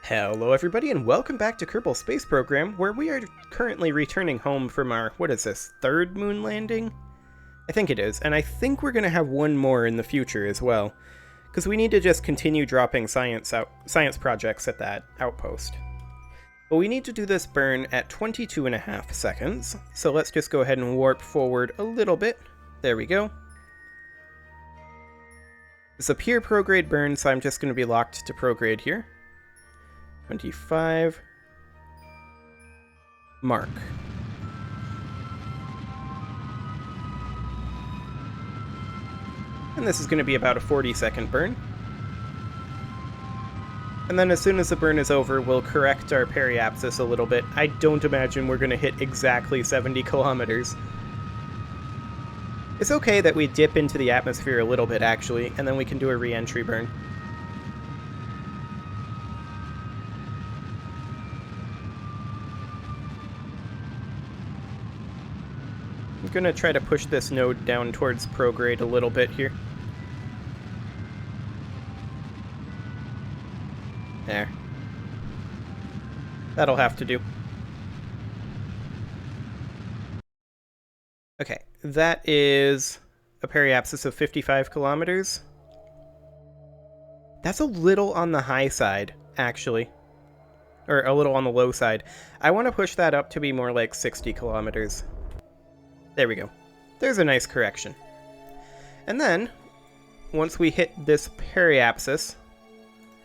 Hello everybody and welcome back to Kerbal Space Program, where we are currently returning home from our, what is this, third moon landing? I think it is, and I think we're going to have one more in the future as well, because we need to just continue dropping science projects at that outpost. But we need to do this burn at 22.5 seconds, so let's just go ahead and warp forward a little bit. There we go. It's a pure prograde burn, so I'm just going to be locked to prograde here. 25. Mark. And this is going to be about a 40-second burn. And then as soon as the burn is over, we'll correct our periapsis a little bit. I don't imagine we're going to hit exactly 70 kilometers. It's okay that we dip into the atmosphere a little bit, actually, and then we can do a re-entry burn. I'm going to try to push this node down towards prograde a little bit here. There. That'll have to do. Okay, that is a periapsis of 55 kilometers. That's a little on the high side, actually. Or a little on the low side. I want to push that up to be more like 60 kilometers. There we go. There's a nice correction. And then, once we hit this periapsis,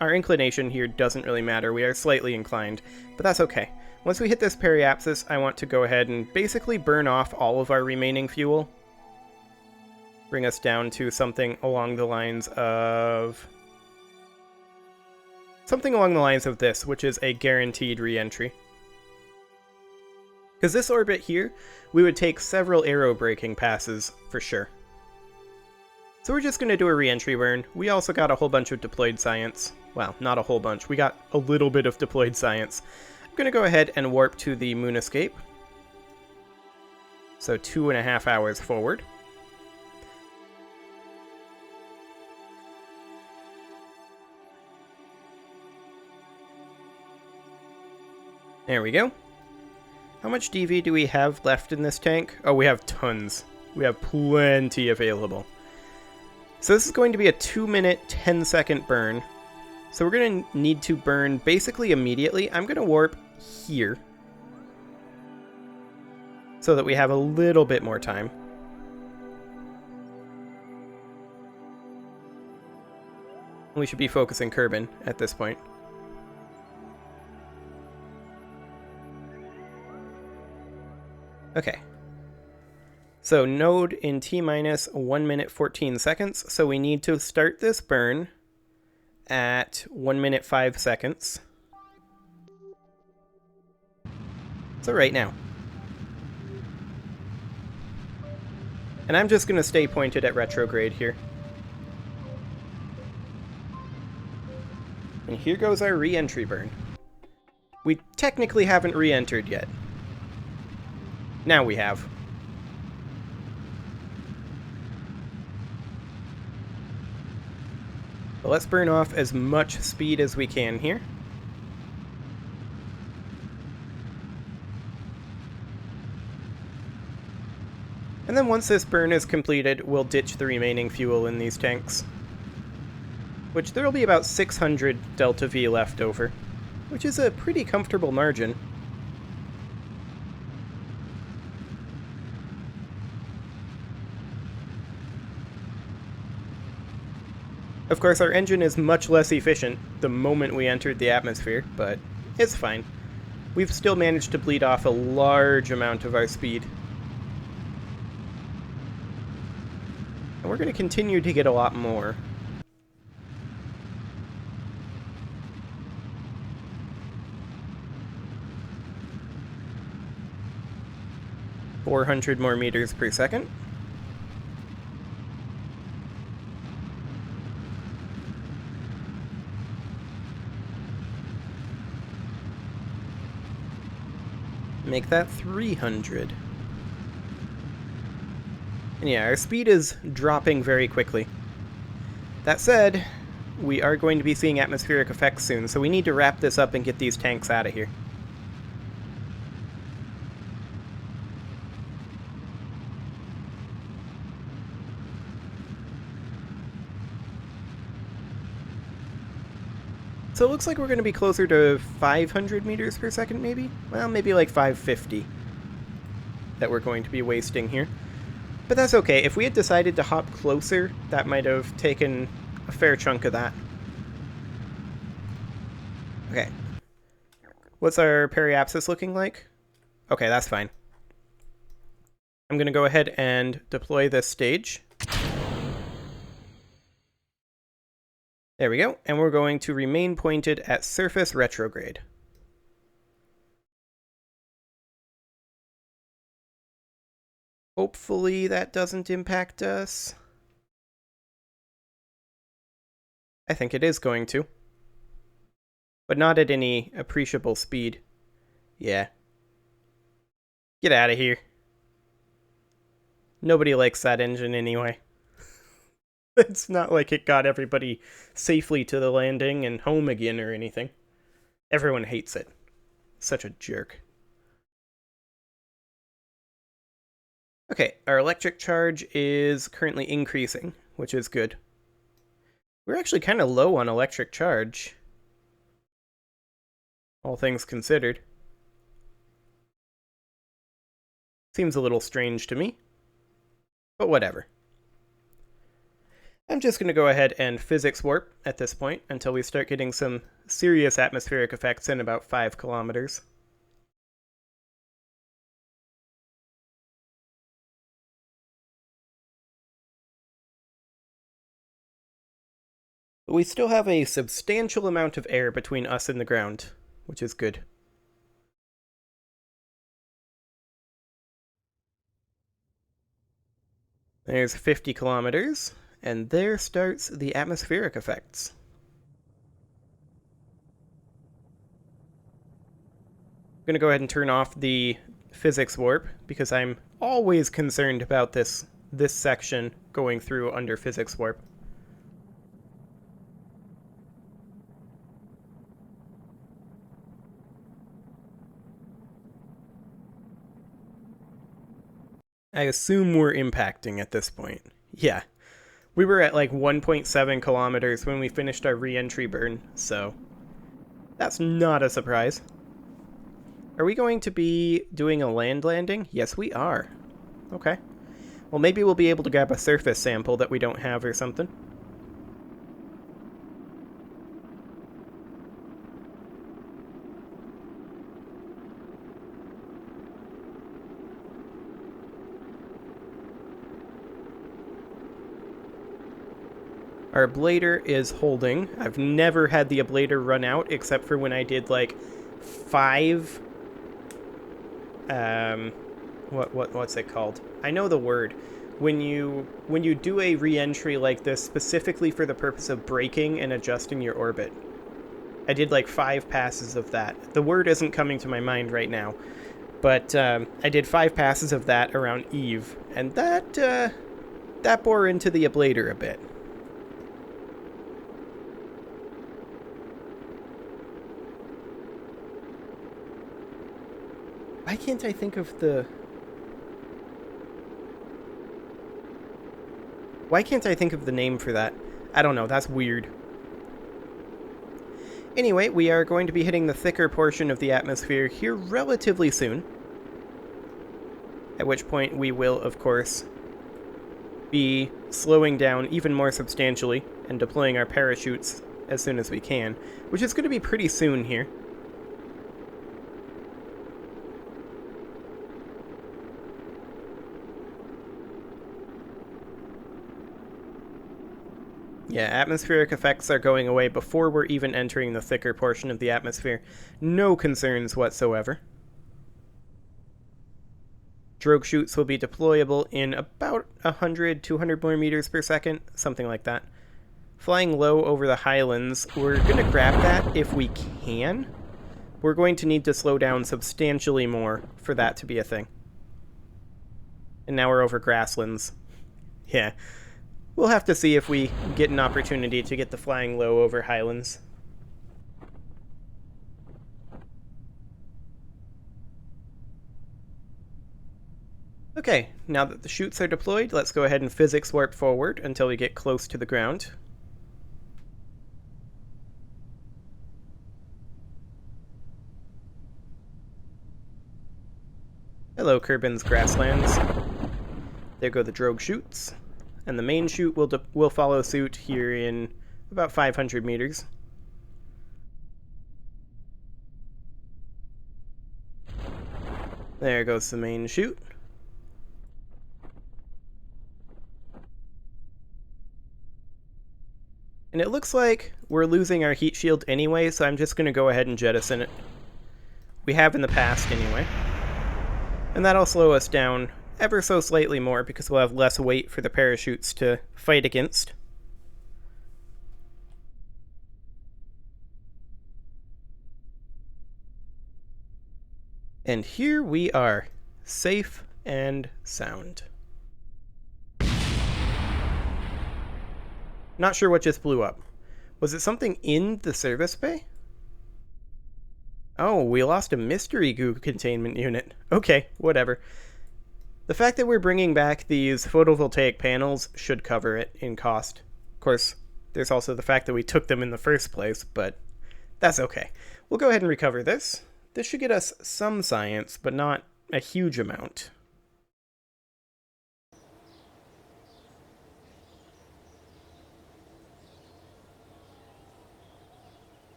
our inclination here doesn't really matter. We are slightly inclined, but that's okay. Once we hit this periapsis, I want to go ahead and basically burn off all of our remaining fuel. Bring us down to something along the lines of... this, which is a guaranteed re-entry. Because this orbit here, we would take several aero braking passes for sure. So we're just going to do a re-entry burn. We also got a whole bunch of deployed science. Well, not a whole bunch. We got a little bit of deployed science. I'm going to go ahead and warp to the moon escape. So 2.5 hours forward. There we go. How much DV do we have left in this tank? Oh, we have tons. We have plenty available. So this is going to be a 2-minute, 10-second burn. So we're going to need to burn basically immediately. I'm going to warp here so that we have a little bit more time. We should be focusing Kerbal at this point. Okay, so node in T-minus 1 minute 14 seconds, so we need to start this burn at 1 minute 5 seconds. So right now. And I'm just going to stay pointed at retrograde here. And here goes our re-entry burn. We technically haven't re-entered yet. Now we have. But let's burn off as much speed as we can here. And then once this burn is completed, we'll ditch the remaining fuel in these tanks. Which there will be about 600 Delta V left over, which is a pretty comfortable margin. Of course, our engine is much less efficient the moment we entered the atmosphere, but it's fine. We've still managed to bleed off a large amount of our speed. And we're going to continue to get a lot more. .400 more meters per second. Make that 300. And yeah, our speed is dropping very quickly. That said, we are going to be seeing atmospheric effects soon, so we need to wrap this up and get these tanks out of here. So it looks like we're going to be closer to 500 meters per second, maybe? Well, maybe like 550 that we're going to be wasting here. But that's okay. If we had decided to hop closer, that might have taken a fair chunk of that. Okay. What's our periapsis looking like? Okay, that's fine. I'm going to go ahead and deploy this stage. There we go, and we're going to remain pointed at surface retrograde. Hopefully that doesn't impact us. I think it is going to. But not at any appreciable speed. Yeah. Get out of here. Nobody likes that engine anyway. It's not like it got everybody safely to the landing and home again or anything. Everyone hates it. Such a jerk. Okay, our electric charge is currently increasing, which is good. We're actually kind of low on electric charge, all things considered. Seems a little strange to me, but whatever. I'm just going to go ahead and physics warp at this point until we start getting some serious atmospheric effects in about 5 kilometers. But we still have a substantial amount of air between us and the ground, which is good. There's 50 kilometers. And there starts the atmospheric effects. I'm going to go ahead and turn off the physics warp because I'm always concerned about this section going through under physics warp. I assume we're impacting at this point. Yeah. We were at like 1.7 kilometers when we finished our reentry burn, so that's not a surprise. Are we going to be doing a land landing? Yes, we are. Okay. Well, maybe we'll be able to grab a surface sample that we don't have or something. Our ablator is holding. I've never had the ablator run out except for when I did like 5 what's it called? I know the word. When you do a re-entry like this specifically for the purpose of braking and adjusting your orbit. I did like 5 passes of that. The word isn't coming to my mind right now. But I did 5 passes of that around Eve, and that bore into the ablator a bit. Why can't I think of the... Why can't I think of the name for that? I don't know, that's weird. Anyway, we are going to be hitting the thicker portion of the atmosphere here relatively soon. At which point we will, of course, be slowing down even more substantially and deploying our parachutes as soon as we can, which is going to be pretty soon here. Yeah, atmospheric effects are going away before we're even entering the thicker portion of the atmosphere. No concerns whatsoever. Drogue chutes will be deployable in about 100, 200 more meters per second, something like that. Flying low over the highlands, we're going to grab that if we can. We're going to need to slow down substantially more for that to be a thing. And now we're over grasslands. Yeah. We'll have to see if we get an opportunity to get the flying low over Highlands. Okay, now that the chutes are deployed, let's go ahead and physics warp forward until we get close to the ground. Hello, Kerbin's grasslands. There go the drogue chutes, and the main chute will follow suit here in about 500 meters. There goes the main chute. And it looks like we're losing our heat shield anyway, so I'm just going to go ahead and jettison it. We have in the past anyway. And that'll slow us down ever so slightly more because we'll have less weight for the parachutes to fight against. And here we are, safe and sound. Not sure what just blew up. Was it something in the service bay? Oh, we lost a mystery goo containment unit. Okay, whatever. The fact that we're bringing back these photovoltaic panels should cover it in cost. Of course, there's also the fact that we took them in the first place, but that's okay. We'll go ahead and recover this. This should get us some science, but not a huge amount.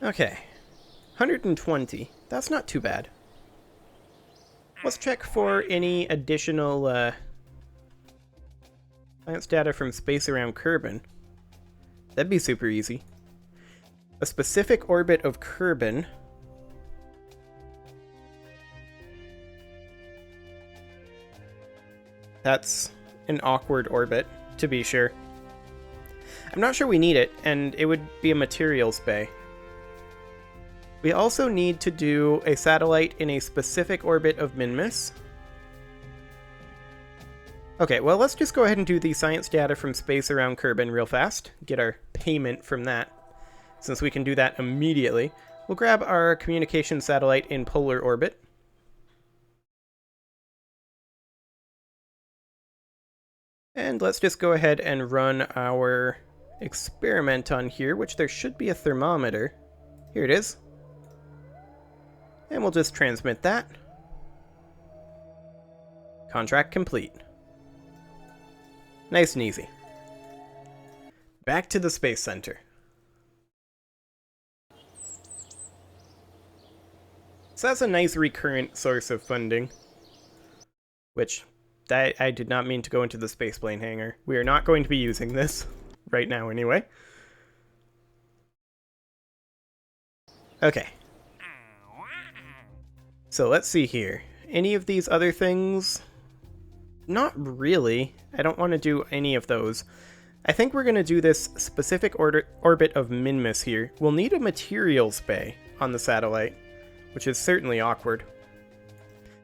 Okay, 120. That's not too bad. Let's check for any additional science data from space around Kerbin. That'd be super easy. A specific orbit of Kerbin. That's an awkward orbit, to be sure. I'm not sure we need it, and it would be a materials bay. We also need to do a satellite in a specific orbit of Minmus. Okay, well, let's just go ahead and do the science data from space around Kerbin real fast. Get our payment from that. Since we can do that immediately, we'll grab our communication satellite in polar orbit. And let's just go ahead and run our experiment on here, which there should be a thermometer. Here it is. And we'll just transmit that. Contract complete. Nice and easy. Back to the Space Center. So that's a nice recurrent source of funding. Which, I did not mean to go into the spaceplane hangar. We are not going to be using this. Right now, anyway. Okay. So let's see here. Any of these other things? Not really. I don't want to do any of those. I think we're going to do this specific orbit of Minmus here. We'll need a materials bay on the satellite, which is certainly awkward.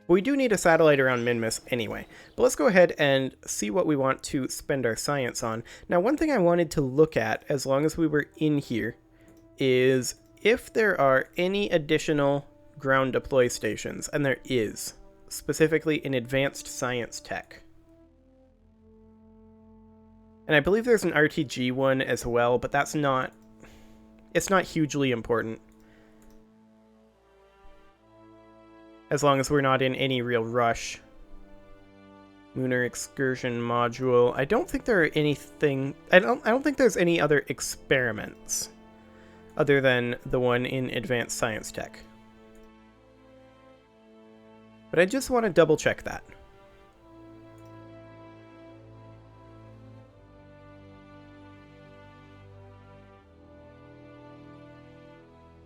But we do need a satellite around Minmus anyway. But let's go ahead and see what we want to spend our science on. Now, one thing I wanted to look at, as long as we were in here, is if there are any additional ground deploy stations, and there is, specifically in advanced science tech. And I believe there's an RTG one as well, but it's not hugely important. As long as we're not in any real rush. Lunar excursion module. I don't think there are anything. I don't think there's any other experiments other than the one in advanced science tech. But I just want to double check that.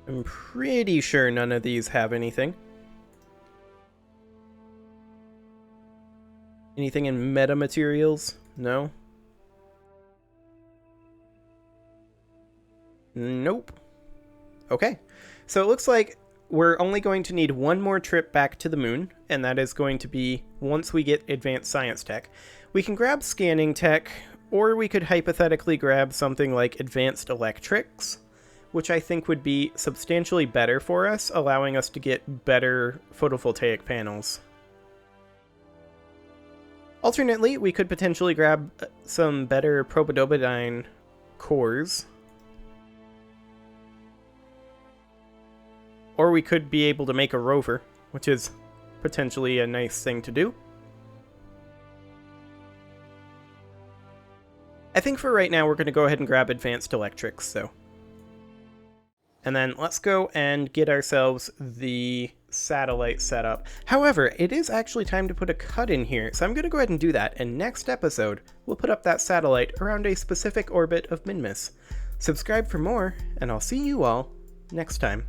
I'm pretty sure none of these have anything. Anything in metamaterials? No? Nope. Okay. So it looks like we're only going to need one more trip back to the moon, and that is going to be once we get advanced science tech. We can grab scanning tech, or we could hypothetically grab something like advanced electrics, which I think would be substantially better for us, allowing us to get better photovoltaic panels. Alternately, we could potentially grab some better probodobidine cores. Or we could be able to make a rover, which is potentially a nice thing to do. I think for right now we're going to go ahead and grab advanced electrics, though. And then let's go and get ourselves the satellite set up. However, it is actually time to put a cut in here, so I'm going to go ahead and do that, and next episode, we'll put up that satellite around a specific orbit of Minmus. Subscribe for more, and I'll see you all next time.